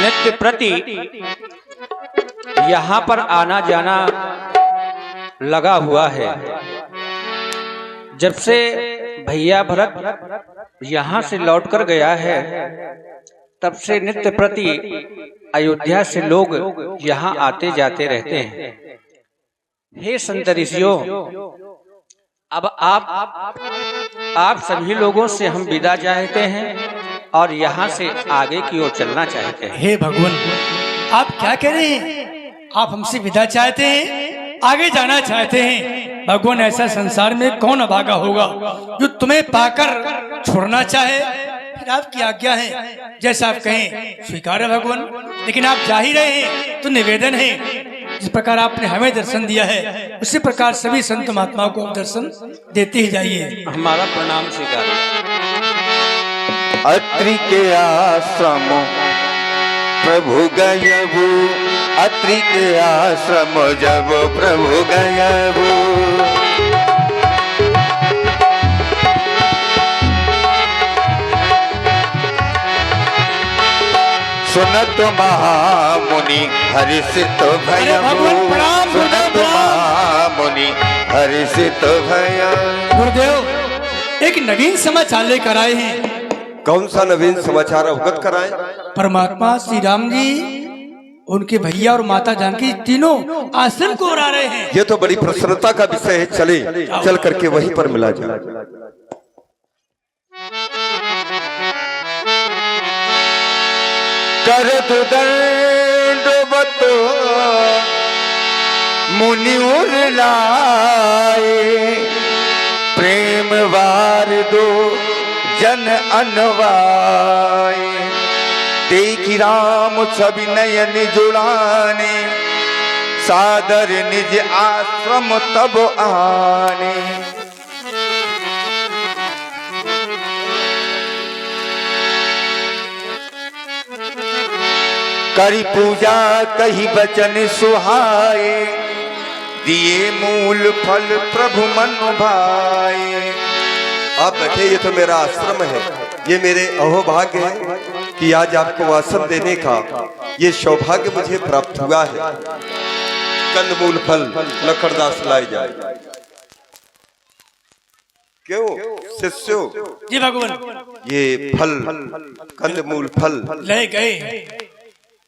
नित्य प्रति यहाँ पर आना जाना लगा हुआ है। जब से भैया भरत यहाँ से लौटकर गया है तब से नित्य प्रति अयोध्या से लोग यहाँ आते जाते रहते हैं। हे संत ऋषियों, अब आप सभी लोगों से हम विदा चाहते हैं और यहाँ से आगे की ओर चलना चाहते हैं। हे भगवान, आप क्या कह रहे हैं? आप हमसे विदा चाहते हैं, आगे जाना चाहते हैं। भगवान, ऐसा संसार में कौन अभागा होगा जो तुम्हें पाकर छोड़ना चाहे? फिर आपकी आज्ञा है, जैसा आप कहें स्वीकार है भगवान। लेकिन आप जा ही रहे हैं तो निवेदन है, जिस प्रकार आपने हमें दर्शन दिया है उसी प्रकार सभी संत महात्माओं को दर्शन देते ही जाइए। हमारा प्रणाम स्वीकार। अत्रि के आश्रम प्रभु गयबु, अत्रि के आश्रम जब प्रभु गयबु, सुनत महामुनि हर्षित भयबु, सुनत महामुनि हर्षित भयबु। गुरुदेव, एक नवीन समाचार लेकर आए हैं। कौन सा नवीन समाचार अवगत कराएं? परमात्मा श्री राम जी, उनके भैया और माता जानकी तीनों आश्रम को उड़ा रहे हैं। ये तो बड़ी प्रसन्नता का विषय है। चले चल करके वहीं पर मिला जाए। कर दंडवत मुनि लाए, प्रेम वार दो जन अनवाए, देखी राम छवि नयन जुड़ाने, सादर निज आश्रम तब आने। करी पूजा कही बचन सुहाए, दिए मूल फल प्रभु मन भाए। आप बैठे, ये तो मेरा आश्रम है, ये मेरे अहोभाग्य है कि आज आपको आश्रम देने का ये सौभाग्य मुझे प्राप्त हुआ है। कंदमूल फल लकड़दास लाए जाए। क्यों शिष्यों? जी भगवान, ये फल कंदमूल फल ले गए,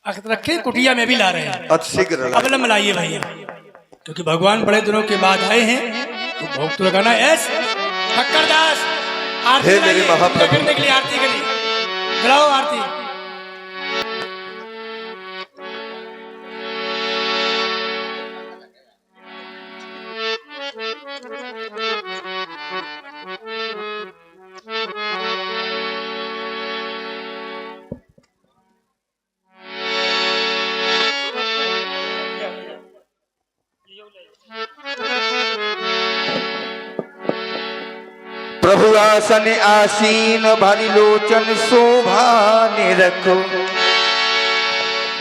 रखे कुटिया में भी ला रहे हैं। अतिशीघ्र अब लम लाइए भैया, क्योंकि भगवान बड़े दिनों के बाद आए हैं तो भोग तो लगाना है। ठक्करदास, आरती हे मेरे महाप्रभु, करने के लिए आरती करिए, बुलाओ आरती। प्रभु आसन आसीन भरी लोचन शोभा रखो,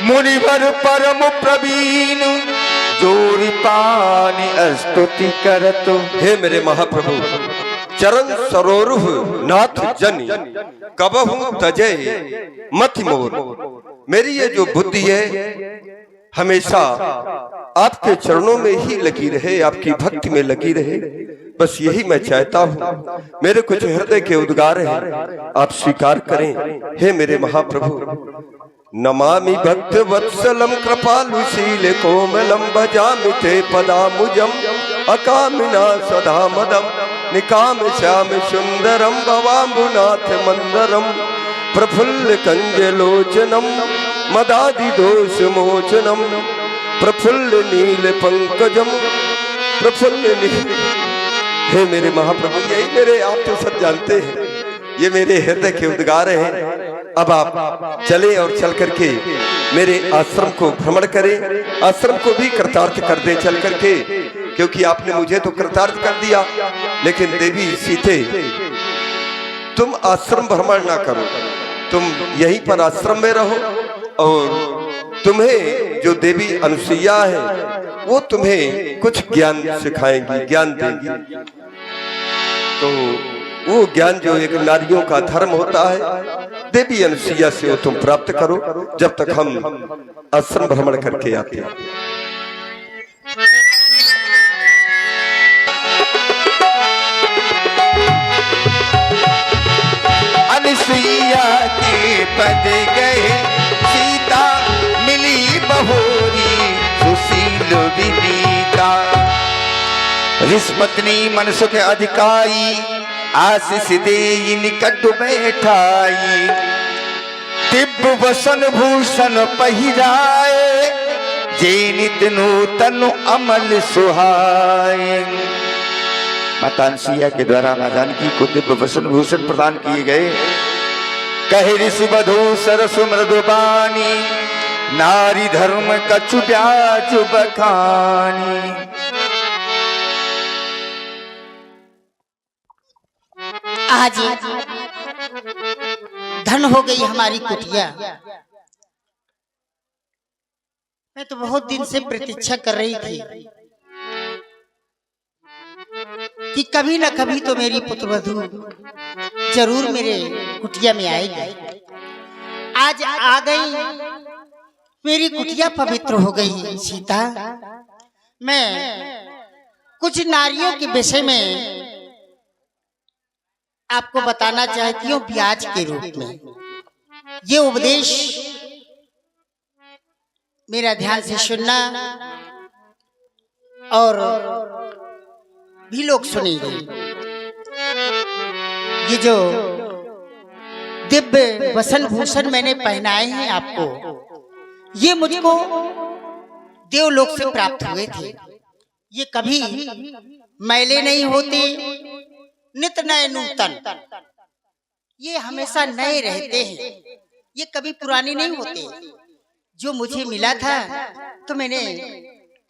मुनिवर परम प्रवीण जोरी पानी स्तुति करतो। हे मेरे महाप्रभु, चरण सरोरुह नाथ जन कबहु तजे मति मोर। मेरी ये जो बुद्धि है हमेशा आपके चरणों में ही लगी रहे, आपकी भक्ति में लगी रहे, बस यही मैं चाहता हूँ। मेरे कुछ हृदय के उद्गार हैं, आप स्वीकार करें। हे मेरे महाप्रभु, नमामि भक्त वत्सलम कृपालुशील कोमलम, भजामि ते पदामुजम अकामिना सदा मदम, निकाम श्याम सुंदरम भवाम्बुनाथ मंदरम, प्रफुल्ल कंजलोचनम मदादि दोष मोचनम, प्रफुल्ल नील पंकजम प्रफुल्ल नील। हे मेरे महाप्रभु, यही मेरे आप तो सब जानते हैं, ये मेरे हृदय के उद्गार हैं। अब आप चले और चल करके मेरे आश्रम को भ्रमण करें, आश्रम को भी कृतार्थ कर दे चल करके, क्योंकि आपने मुझे तो कृतार्थ कर दिया, लेकिन देवी सीते तुम आश्रम भ्रमण ना करो, तुम यहीं पर आश्रम में रहो और तुम्हें जो देवी अनुसुईया है वो तुम्हें कुछ ज्ञान सिखाएंगी, ज्ञान देंगी। तो वो ज्ञान जो एक नारियों का धर्म होता है, देवी अनुसुईया से वो तुम प्राप्त करो, जब तक हम आश्रम भ्रमण करके आते हैं। अनुसुईया के पद गए, सीता मिली बहोरी, सुशील विनीता। ऋषि पत्नी मन सुख अधिकारी, आशीष दे निकट बैठाई। दिव्य वसन भूषण पहिराए, जे नित नूतन अमल सुहाए। माता अनुसुईया के द्वारा मां जानकी को दिव्य वसन भूषण प्रदान किए गए। कहे ऋषि वधू सरस मृदुबानी, नारी धर्म कछु ब्याज बखानी। आज धन हो गई हमारी कुटिया। मैं तो बहुत दिन से प्रतीक्षा कर रही थी कि कभी न कभी तो मेरी पुत्रवधू जरूर मेरे कुटिया में आएगी। आज आ गई, मेरी कुटिया पवित्र हो गई। सीता, मैं कुछ नारियों के विषय में आपको बताना चाहती हूँ ब्याज के रूप में। ये उपदेश मेरा ध्यान से सुनना और भी लोग सुनेंगे। ये जो दिव्य वसन भूषण मैंने पहनाए हैं आपको, ये मुझको देवलोक से प्राप्त हुए थे। ये कभी मैले नहीं होते, नित नए नूतन, ये हमेशा नए रहते हैं, ये कभी पुराने नहीं होते। जो मुझे मिला था तो मैंने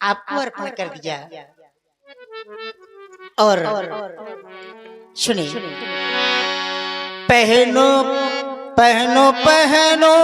आपको अर्पण कर दिया। और सुने, पहनो पहनो पहनो